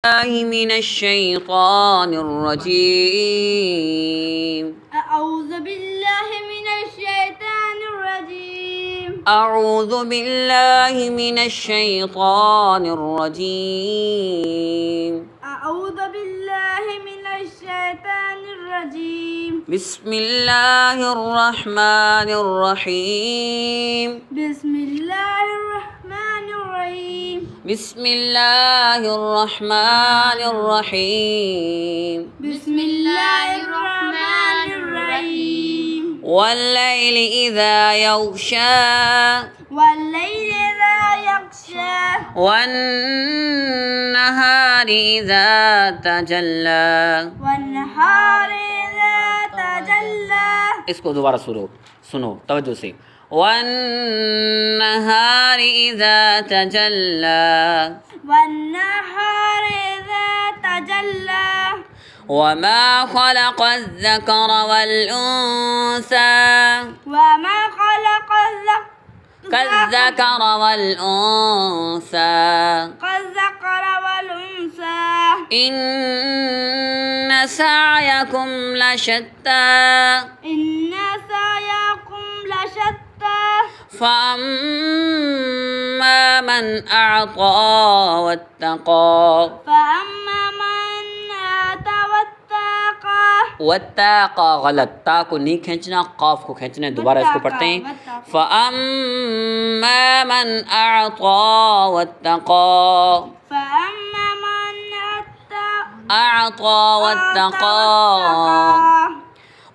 من الشيطان الرجيم. أعوذ بالله من الشيطان الرجيم. أعوذ بالله من الشيطان الرجيم. أعوذ بالله من الشيطان الرجيم. بسم الله الرحمن الرحيم. بسم الله الرحمن الرحيم. بسم الله الرحمن الرحيم. بسم الله الرحمن الرحيم. والليل إذا يغشى والليل إذا يغشى والنهار إذا تجلى. والنهار إذا تجلى. इसको दोबारा सुनो तवज्जो से. والنهار إذا تجلى. والنهار إذا تجلى. وما خلق الذكر والأنثى. وما خلق كالذكر والأنثى. كالذكر والأنثى. إن سعيكم لشتى. إن سعيكم لشتى. فأما من أعطى واتقى. فأما من آتى वत्ताका गलत, ता को नहीं खींचना, काफ को खींचना. दोबारा इसको पढ़ते हैं. फअम्मा मन अअता वत्तका. فأما من अअता वत्तका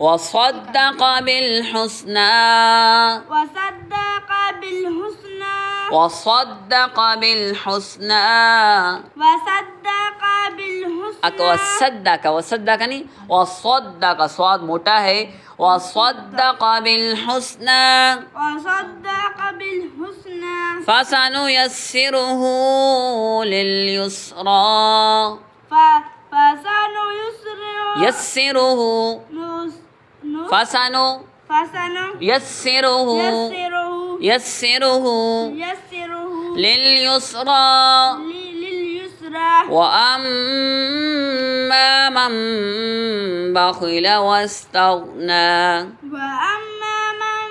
वصدق بالحسنى. وصدق بالحسنى. وصدق بالحسنى. وصدق بالحسنى. वसद्दक नहीं, वसद्दक स्वाद मोटा है. वसद्दक बिलहुस्ना. وصدق بالحسنى. फसनुयस्सिरुहु लिलयुस्रा. यस्सिरुहु फसनु यस्सिरुहु यस्सिरुहु लिलयुस्रा. وأما من بخل واستغنى. وأما من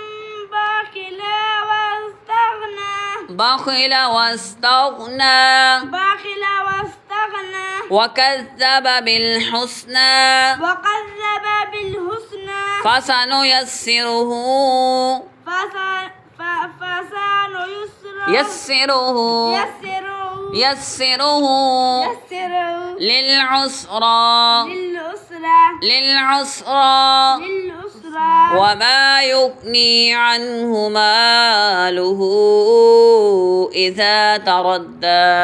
بخل واستغنى. بخل واستغنى. بخل واستغنى. وكذب بالحسنى. وكذب بالحسنى. فسنيسره يسره يسره للعسرى. وما يغني عنه ماله إذا تردى.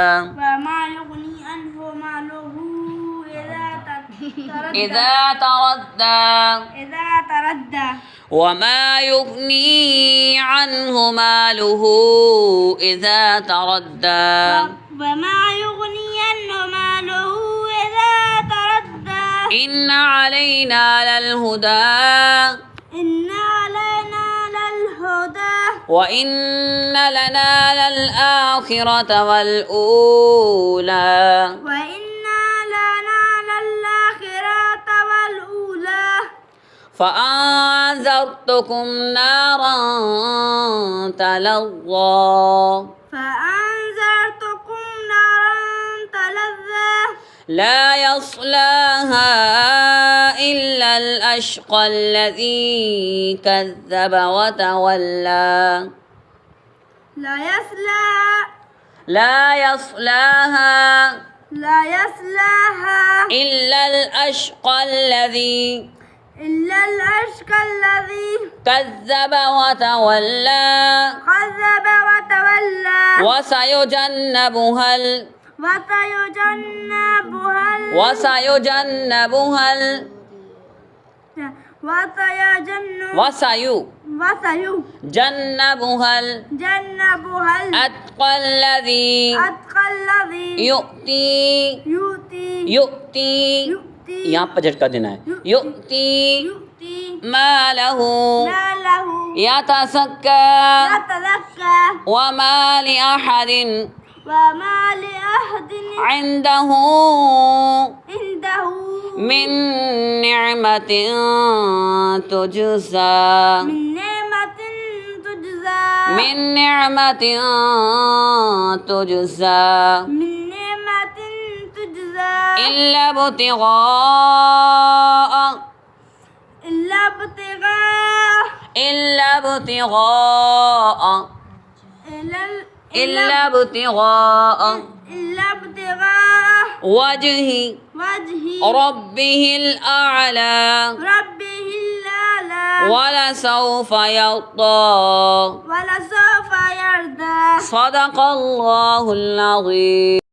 إذا تردى. وما يغني عنه ماله إذا تردى. وما يغني عنه ماله إذا تردى. إن علينا للهدى. إن علينا للهدى. وإن لنا للآخرة والأولى. وإن لنا للآخرة والأولى. فأنذرتكم نارا تلظى. فأنذرتكم نارا تلظى. لا يصلاها إلا الأشقى الذي كذب وتولى. لا يصلاها. لا يصلاها إلا الأشقى الذي كذب وتولى. وسيجنبها الأتقى الذي يؤتي यहाँ पर झटका देना है. युक्ति मालहु यतज़क्का वमा लिअहदिन وما لأحد عنده عنده من نعمة تجزى من نعمة تجزى من نعمة تجزى من نعمة تجزى إلا ابتغاء إلا ابتغاء إلا ابتغاء إلا ابتغاء إلا ابتغاء وجه وجه ربه الأعلى ربه الأعلى ولسوف يرضى ولسوف يرضى صدق الله العظيم.